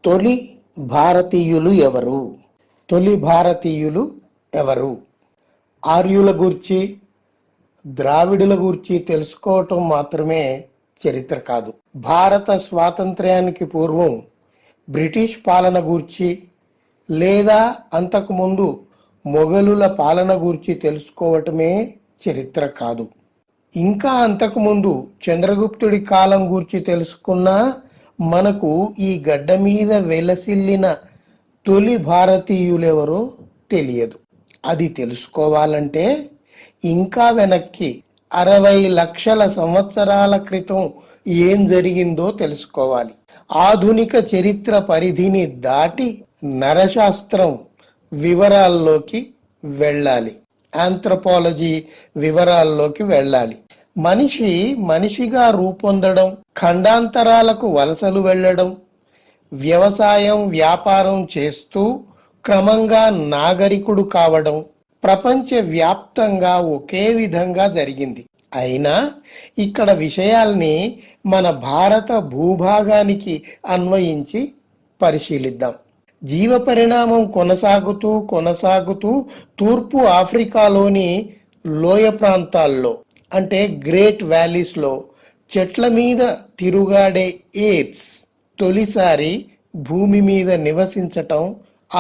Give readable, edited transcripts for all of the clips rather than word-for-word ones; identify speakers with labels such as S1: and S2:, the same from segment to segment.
S1: తొలి భారతీయులు ఎవరు? తొలి భారతీయులు ఎవరు? ఆర్యుల గూర్చి, ద్రావిడుల గూర్చి తెలుసుకోవటం మాత్రమే చరిత్ర కాదు. భారత స్వాతంత్ర్యానికి పూర్వం బ్రిటిష్ పాలన గూర్చి లేదా అంతకుముందు మొఘలుల పాలన గూర్చి తెలుసుకోవటమే చరిత్ర కాదు. ఇంకా అంతకుముందు చంద్రగుప్తుడి కాలం గూర్చి తెలుసుకున్నా మనకు ఈ గడ్డ మీద వెలసిల్లిన తొలి భారతీయులెవరో తెలియదు. అది తెలుసుకోవాలంటే ఇంకా వెనక్కి 60 లక్షల సంవత్సరాల క్రితం ఏం జరిగిందో తెలుసుకోవాలి. ఆధునిక చరిత్ర పరిధిని దాటి నరశాస్త్రం వివరాల్లోకి వెళ్ళాలి. ఆంథ్రోపాలజీ వివరాల్లోకి వెళ్ళాలి. మనిషిగా రూపొందడం, ఖండాంతరాలకు వలసలు వెళ్ళడం, వ్యవసాయం వ్యాపారం చేస్తూ క్రమంగా నాగరికుడు కావడం ప్రపంచ వ్యాప్తంగా ఒకే విధంగా జరిగింది. అయినా ఇక్కడ విషయాల్ని మన భారత భూభాగానికి అన్వయించి పరిశీలిద్దాం. జీవ పరిణామం కొనసాగుతూ తూర్పు ఆఫ్రికాలోని లోయ ప్రాంతాల్లో అంటే గ్రేట్ వ్యాలీస్లో చెట్ల మీద తిరుగాడే ఏప్స్ తొలిసారి భూమి మీద నివసించటం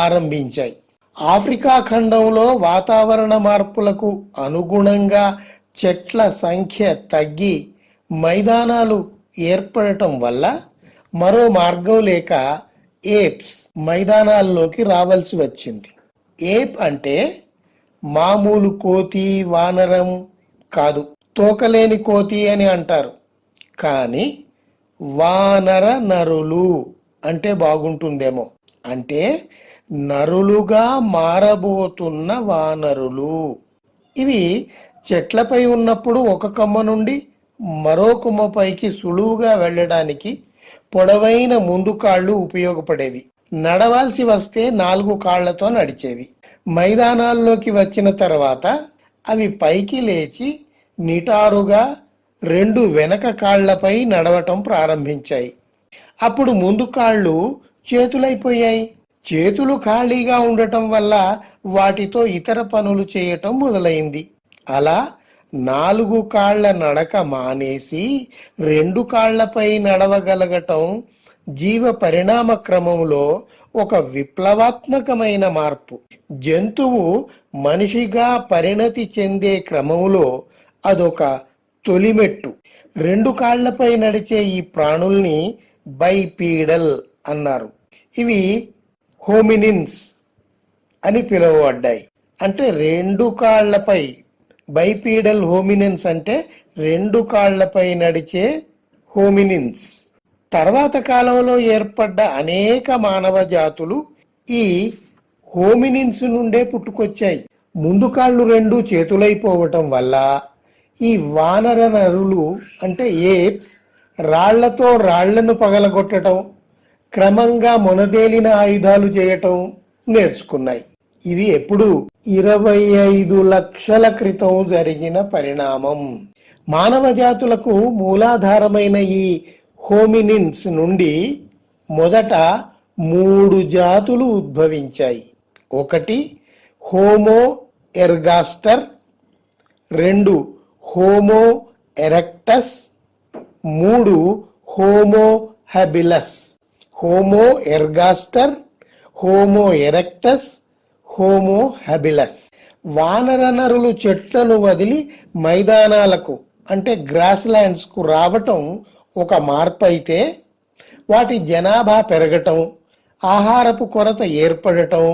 S1: ఆరంభించాయి. ఆఫ్రికా ఖండంలో వాతావరణ మార్పులకు అనుగుణంగా చెట్ల సంఖ్య తగ్గి మైదానాలు ఏర్పడటం వల్ల మరో మార్గం లేక ఏప్స్ మైదానాల్లోకి రావాల్సి వచ్చింది. ఏప్ అంటే మామూలు కోతి, వానరం కాదు. తోకలేని కోతి అని అంటారు, కానీ వానర నరులు అంటే బాగుంటుందేమో. అంటే నరులుగా మారబోతున్న వానరులు. ఇవి చెట్లపై ఉన్నప్పుడు ఒక కొమ్మ నుండి మరో కొమ్మపైకి సులువుగా వెళ్ళడానికి పొడవైన ముందు కాళ్ళు ఉపయోగపడేవి. నడవాల్సి వస్తే 4 కాళ్లతో నడిచేవి. మైదానాల్లోకి వచ్చిన తర్వాత అవి పైకి లేచి నిటారుగా 2 వెనక కాళ్లపై నడవటం ప్రారంభించాయి. అప్పుడు ముందు కాళ్ళు చేతులైపోయాయి. చేతులు ఖాళీగా ఉండటం వల్ల వాటితో ఇతర పనులు చేయటం మొదలైంది. అలా 4 కాళ్ల నడక మానేసి 2 కాళ్లపై నడవగలగటం జీవ పరిణామ క్రమంలో ఒక విప్లవాత్మకమైన మార్పు. జంతువు మనిషిగా పరిణతి చెందే క్రమంలో అదొక తొలిమెట్టు. 2 కాళ్లపై నడిచే ఈ ప్రాణుల్ని బైపీడల్ అన్నారు. ఇవి హోమినిన్స్ అని పిలువబడ్డాయి. అంటే 2 కాళ్లపై, బైపీడల్ హోమినిన్స్ అంటే 2 కాళ్లపై నడిచే హోమినిన్స్. తర్వాత కాలంలో ఏర్పడ్డ అనేక మానవ జాతులు ఈ హోమినిన్స్ నుండే పుట్టుకొచ్చాయి. ముందు కాళ్ళు 2 చేతులైపోవటం వల్ల ఈ వానర నరులు అంటే ఏప్స్ రాళ్లతో రాళ్లను పగలగొట్టడం, క్రమంగా మొనదేలిన ఆయుధాలు చేయటం నేర్చుకున్నాయి. ఇది ఎప్పుడు 25 లక్షల క్రితం జరిగిన పరిణామం. మానవ జాతులకు మూలాధారమైన ఈ హోమినిన్స్ నుండి మొదట 3 జాతులు ఉద్భవించాయి. 1 Homo ergaster, 2 Homo erectus, 3 Homo habilis. Homo ergaster, Homo erectus, Homo habilis. వానర నరులు చెట్లను వదిలి మైదానాలకు అంటే గ్రాస్ ల్యాండ్స్ కు రావటం ఒక మార్పు అయితే, వాటి జనాభా పెరగటం, ఆహారపు కొరత ఏర్పడటం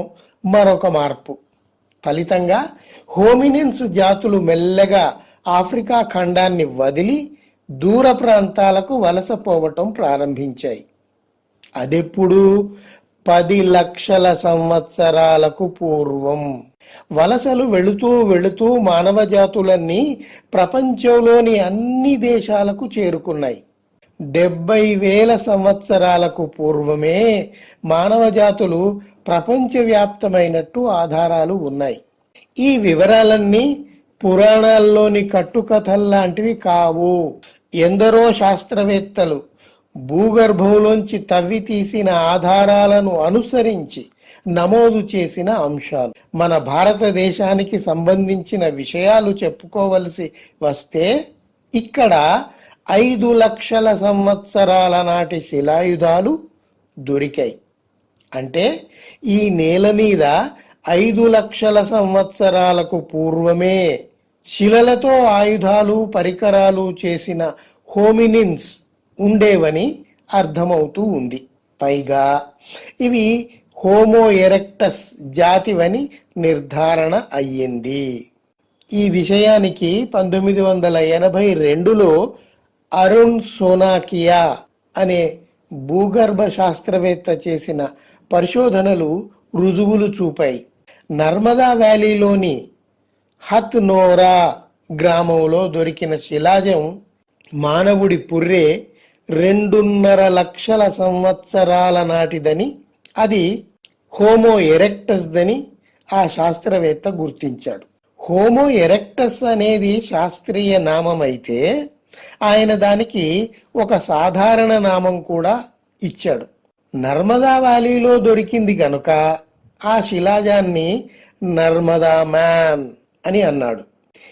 S1: మరొక మార్పు. ఫలితంగా హోమినిన్స్ జాతులు మెల్లగా ఆఫ్రికా ఖండాన్ని వదిలి దూర ప్రాంతాలకు వలసపోవటం ప్రారంభించాయి. అదెప్పుడు? 10 లక్షల సంవత్సరాలకు పూర్వం. వలసలు వెళుతూ మానవ జాతులన్నీ ప్రపంచంలోని అన్ని దేశాలకు చేరుకున్నాయి. 70,000 సంవత్సరాలకు పూర్వమే మానవ జాతులు ప్రపంచవ్యాప్తమైనట్టు ఆధారాలు ఉన్నాయి. ఈ వివరాలన్నీ పురాణాల్లోని కట్టుకథల్లాంటివి కావు. ఎందరో శాస్త్రవేత్తలు భూగర్భంలోంచి తవ్వి తీసిన ఆధారాలను అనుసరించి నమోదు చేసిన అంశాలు. మన భారతదేశానికి సంబంధించిన విషయాలు చెప్పుకోవలసి వస్తే ఇక్కడ 5 లక్షల సంవత్సరాల నాటి శిలాయుధాలు దొరికాయి. అంటే ఈ నేల మీద 5 లక్షల సంవత్సరాలకు పూర్వమే శిలలతో ఆయుధాలు పరికరాలు చేసిన హోమినిన్స్ ఉండేవని అర్థమవుతూ ఉంది. పైగా ఇవి హోమో ఎరెక్టస్ జాతివని నిర్ధారణ అయ్యింది. ఈ విషయానికి 1982లో అరుణ్ సోనాకియా అనే భూగర్భ శాస్త్రవేత్త చేసిన పరిశోధనలు రుజువులు చూపాయి. నర్మదా వ్యాలీలోని హత్నోరా గ్రామంలో దొరికిన శిలాజం మానవుడి పుర్రె 2.5 లక్షల సంవత్సరాల నాటిదని, అది హోమో ఎరెక్టస్ దని ఆ శాస్త్రవేత్త గుర్తించాడు. హోమో ఎరెక్టస్ అనేది శాస్త్రీయ నామం అయితే ఆయన దానికి ఒక సాధారణ నామం కూడా ఇచ్చాడు. నర్మదా వ్యాలీలో దొరికింది గనుక ఆ శిలాజాన్ని నర్మదా మ్యాన్ అని అన్నాడు.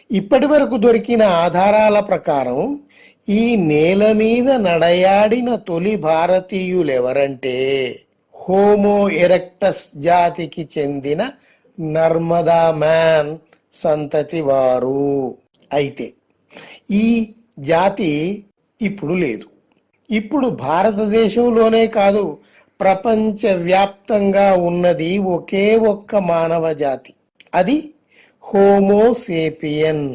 S1: ఇప్పటి వరకు దొరికిన ఆధారాల ప్రకారం ఈ నేల మీద నడయాడిన తొలి భారతీయులెవరంటే హోమో ఎరెక్టస్ జాతికి చెందిన నర్మదా మ్యాన్ సంతతి వారు. అయితే ఈ జాతి ఇప్పుడు లేదు. ఇప్పుడు భారతదేశంలోనే కాదు, ప్రపంచవ్యాప్తంగా ఉన్నది ఒకే ఒక్క మానవ జాతి. అది హోమోసేపియన్.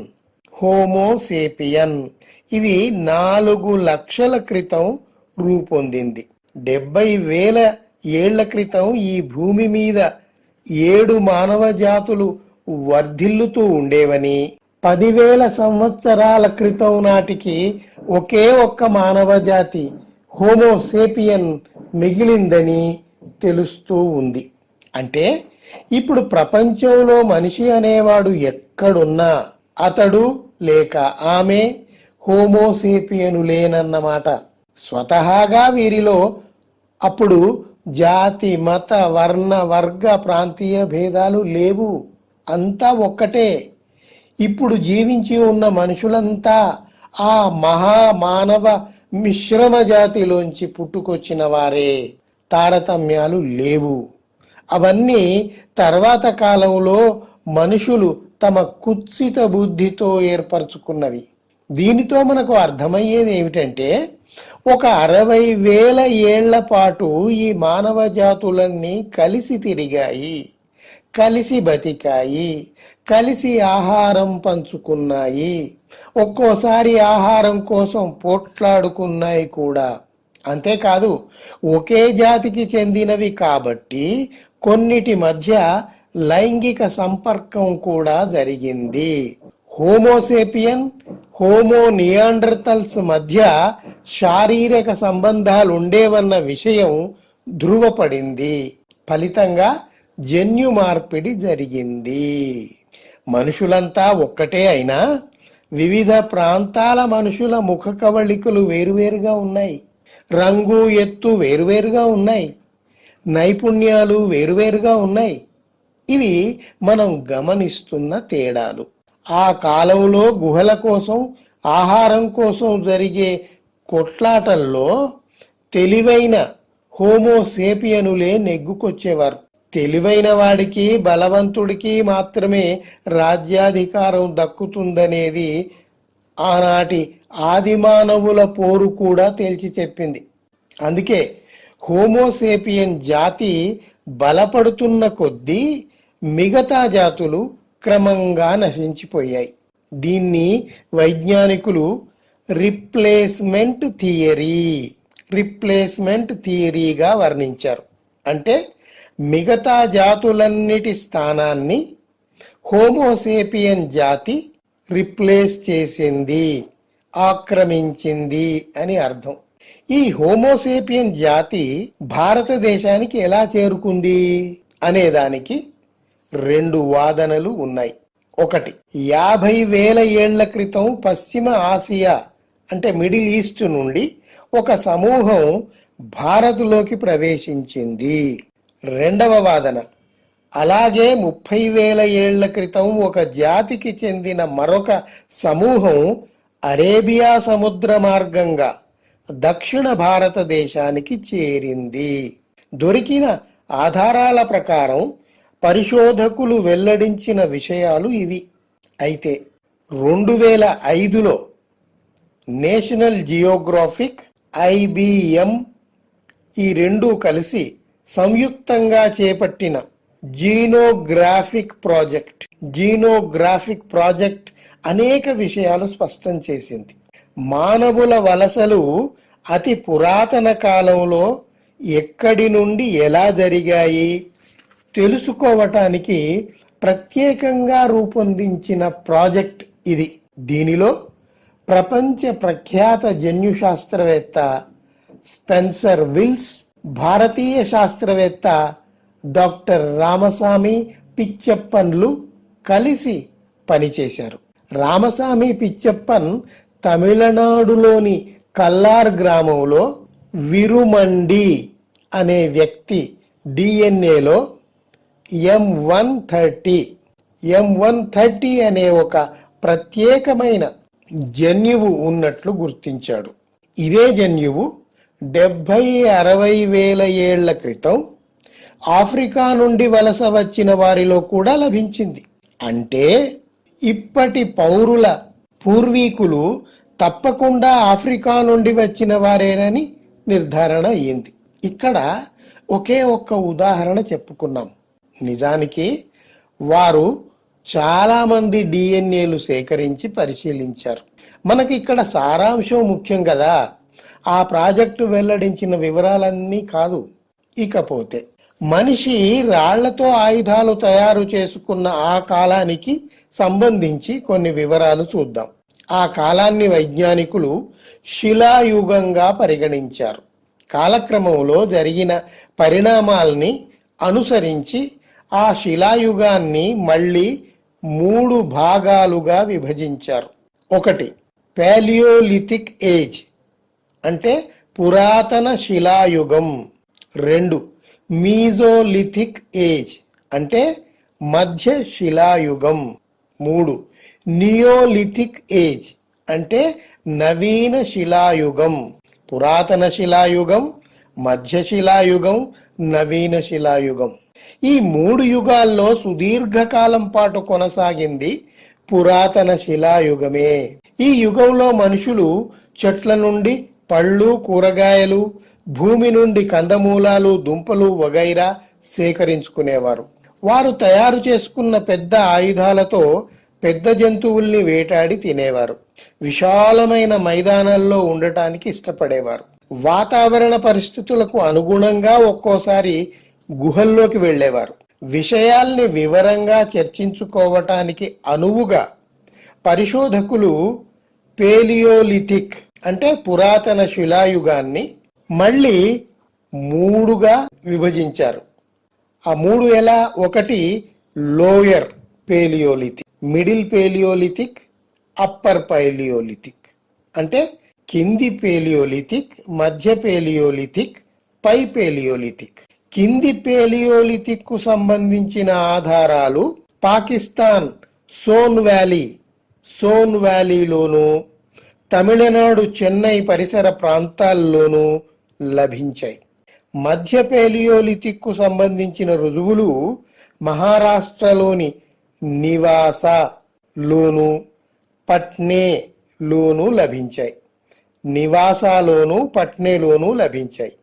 S1: హోమోసేపియన్ ఇది 4 లక్షల క్రితం రూపొందింది. 70,000 ఏళ్ల క్రితం ఈ భూమి మీద 7 మానవ జాతులు వర్ధిల్లుతూ ఉండేవని, 10,000 సంవత్సరాల క్రితం నాటికి ఒకే ఒక్క మానవ జాతి హోమోసేపియన్ మిగిలిందని తెలుస్తూ ఉంది. అంటే ఇప్పుడు ప్రపంచంలో మనిషి అనేవాడు ఎక్కడున్నా అతడు లేక ఆమె హోమోసేపియనులేనన్నమాట. స్వతహాగా వీరిలో అప్పుడు జాతి, మత, వర్ణ, వర్గ, ప్రాంతీయ భేదాలు లేవు. అంతా ఒక్కటే. ఇప్పుడు జీవించి ఉన్న మనుషులంతా ఆ మహామానవ మిశ్రమ జాతిలోంచి పుట్టుకొచ్చిన వారే. తారతమ్యాలు లేవు. అవన్నీ తర్వాత కాలంలో మనుషులు తమ కుత్సిత బుద్ధితో ఏర్పరచుకున్నవి. దీనితో మనకు అర్థమయ్యేది ఏమిటంటే, ఒక 60,000 ఏళ్ల పాటు ఈ మానవ జాతులన్నీ కలిసి తిరిగాయి, కలిసి బతికాయి, కలిసి ఆహారం పంచుకున్నాయి, ఒక్కోసారి ఆహారం కోసం పోట్లాడుకున్నాయి కూడా. అంతేకాదు, ఒకే జాతికి చెందినవి కాబట్టి కొన్నిటి మధ్య లైంగిక సంపర్కం కూడా జరిగింది. హోమోసేపియన్, హోమో నియాండర్తల్స్ మధ్య శారీరక సంబంధాలు ఉండేవన్న విషయం ధృవపడింది. ఫలితంగా జన్యు మార్పిడి జరిగింది. మనుషులంతా ఒక్కటే అయినా వివిధ ప్రాంతాల మనుషుల ముఖ కవళికలు వేరువేరుగా ఉన్నాయి. రంగు, ఎత్తు వేరువేరుగా ఉన్నాయి. నైపుణ్యాలు వేరువేరుగా ఉన్నాయి. ఇవి మనం గమనిస్తున్న తేడాలు. ఆ కాలంలో గుహల కోసం, ఆహారం కోసం జరిగే కొట్లాటల్లో తెలివైన హోమోసేపియనులే నెగ్గుకొచ్చేవారు. తెలివైన వాడికి, బలవంతుడికి మాత్రమే రాజ్యాధికారం దక్కుతుందనేది ఆనాటి ఆదిమానవుల పోరు కూడా తేల్చి చెప్పింది. అందుకే హోమోసేపియన్ జాతి బలపడుతున్న కొద్దీ మిగతా జాతులు క్రమంగా నశించిపోయాయి. దీన్ని వైజ్ఞానికులు రిప్లేస్మెంట్ థియరీగా వర్ణించారు. అంటే మిగతా జాతులన్నిటి స్థానాన్ని హోమోసేపియన్ జాతి రిప్లేస్ చేసింది, ఆక్రమించింది అని అర్థం. ఈ హోమోసేపియన్ జాతి భారతదేశానికి ఎలా చేరుకుంది అనేదానికి 2 వాదనలు ఉన్నాయి. ఒకటి, 50,000 ఏళ్ల క్రితం పశ్చిమ ఆసియా అంటే మిడిల్ ఈస్ట్ నుండి ఒక సమూహం భారత్లోకి ప్రవేశించింది. రెండవ వాదన, అలాగే 30,000 ఏళ్ల క్రితం ఒక జాతికి చెందిన మరొక సమూహం అరేబియా సముద్ర మార్గంగా దక్షిణ భారతదేశానికి చేరింది. దొరికిన ఆధారాల ప్రకారం పరిశోధకులు వెల్లడించిన విషయాలు ఇవి. అయితే 2005లో నేషనల్ జియోగ్రాఫిక్, IBM ఈ రెండూ కలిసి సంయుక్తంగా చేపట్టిన జీనోగ్రాఫిక్ ప్రాజెక్ట్ అనేక విషయాలు స్పష్టం చేసింది. మానవుల వలసలు అతి పురాతన కాలంలో ఎక్కడి నుండి ఎలా జరిగాయి తెలుసుకోవటానికి ప్రత్యేకంగా రూపొందించిన ప్రాజెక్ట్ ఇది. దీనిలో ప్రపంచ ప్రఖ్యాత జన్యు శాస్త్రవేత్త స్పెన్సర్ విల్స్, భారతీయ శాస్త్రవేత్త డాక్టర్ రామసామి పిచ్చప్పన్లు కలిసి పనిచేశారు. రామసామి పిచ్చప్పన్ తమిళనాడులోని కల్లార్ గ్రామంలో విరుమండి అనే వ్యక్తి డిఎన్ఏలో M130 అనే ఒక ప్రత్యేకమైన జన్యువు ఉన్నట్లు గుర్తించాడు. ఇదే జన్యువు 70-60 వేల ఏళ్ల క్రితం ఆఫ్రికా నుండి వలస వచ్చిన వారిలో కూడా లభించింది. అంటే ఇప్పటి పౌరుల పూర్వీకులు తప్పకుండా ఆఫ్రికా నుండి వచ్చిన వారేనని నిర్ధారణ అయ్యింది. ఇక్కడ ఒకే ఒక్క ఉదాహరణ చెప్పుకున్నాం. నిజానికి వారు చాలామంది డిఎన్ఏలు సేకరించి పరిశీలించారు. మనకి ఇక్కడ సారాంశం ముఖ్యం కదా, ఆ ప్రాజెక్టు వెల్లడించిన వివరాలన్నీ కాదు. ఇకపోతే మనిషి రాళ్లతో ఆయుధాలు తయారు చేసుకున్న ఆ కాలానికి సంబంధించి కొన్ని వివరాలు చూద్దాం. ఆ కాలాన్ని వైజ్ఞానికులు శిలాయుగంగా పరిగణించారు. కాలక్రమంలో జరిగిన పరిణామాల్ని అనుసరించి ఆ శిలాయుగాన్ని మళ్ళీ 3 భాగాలుగా విభజించారు. 1 పాలియోలిథిక్ ఏజ్ అంటే పురాతన శిలాయుగం. 2 మీజోలిథిక్ ఏజ్ అంటే మధ్య శిలాయుగం. 3 నియోలిథిక్ ఏజ్ అంటే నవీన శిలాయుగం. పురాతన శిలాయుగం, మధ్య శిలాయుగం, నవీన శిలాయుగం. ఈ 3 యుగాల్లో సుదీర్ఘకాలం పాటు కొనసాగింది పురాతన శిలాయుగమే. ఈ యుగంలో మనుషులు చెట్ల నుండి పళ్ళు, కూరగాయలు, భూమి నుండి కందమూలాలు, దుంపలు వగైరా సేకరించుకునేవారు. వారు తయారు చేసుకున్న పెద్ద ఆయుధాలతో పెద్ద జంతువుల్ని వేటాడి తినేవారు. విశాలమైన మైదానాల్లో ఉండటానికి ఇష్టపడేవారు. వాతావరణ పరిస్థితులకు అనుగుణంగా ఒక్కోసారి గుహల్లోకి వెళ్ళేవారు. విషయాల్ని వివరంగా చర్చించుకోవటానికి అనువుగా పరిశోధకులు పేలియోలిథిక్ అంటే పురాతన శిలాయుగాన్ని మళ్ళీ 3గా విభజించారు. ఆ 3 ఎలా? 1 lower Palaeolithic, middle Palaeolithic, upper Palaeolithic అంటే కింది పేలియోలిథిక్, మధ్య పేలియోలిథిక్, పై పేలియోలిథిక్. కింది పేలియోలిథిక్ కు సంబంధించిన ఆధారాలు పాకిస్తాన్ సోన్ వ్యాలీలోను, తమిళనాడు చెన్నై పరిసర ప్రాంతాల్లోనూ లభించాయి. మధ్య పేలియోలిథిక్ కు సంబంధించిన రుజువులు మహారాష్ట్రలోని నివాసాలోను, పట్నేలోను లభించాయి. నివాసాలోను, పట్నేలోను లభించాయి.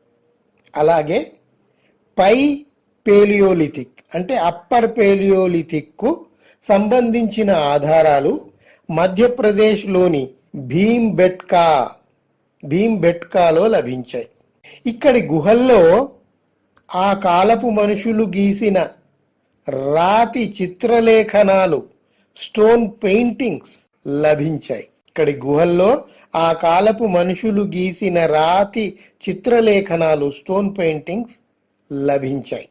S1: అలాగే పై పేలియోలిథిక్ అంటే అప్పర్ పేలియోలిథిక్ కు సంబంధించిన ఆధారాలు మధ్యప్రదేశ్లోని భీంబెట్కాలో లభించాయి. ఇక్కడి గుహల్లో ఆ కాలపు మనుషులు గీసిన రాతి చిత్రలేఖనాలు, స్టోన్ పెయింటింగ్స్ లభించాయి. ఇక్కడి గుహల్లో ఆ కాలపు మనుషులు గీసిన రాతి చిత్రలేఖనాలు, స్టోన్ పెయింటింగ్స్ లభించాయి.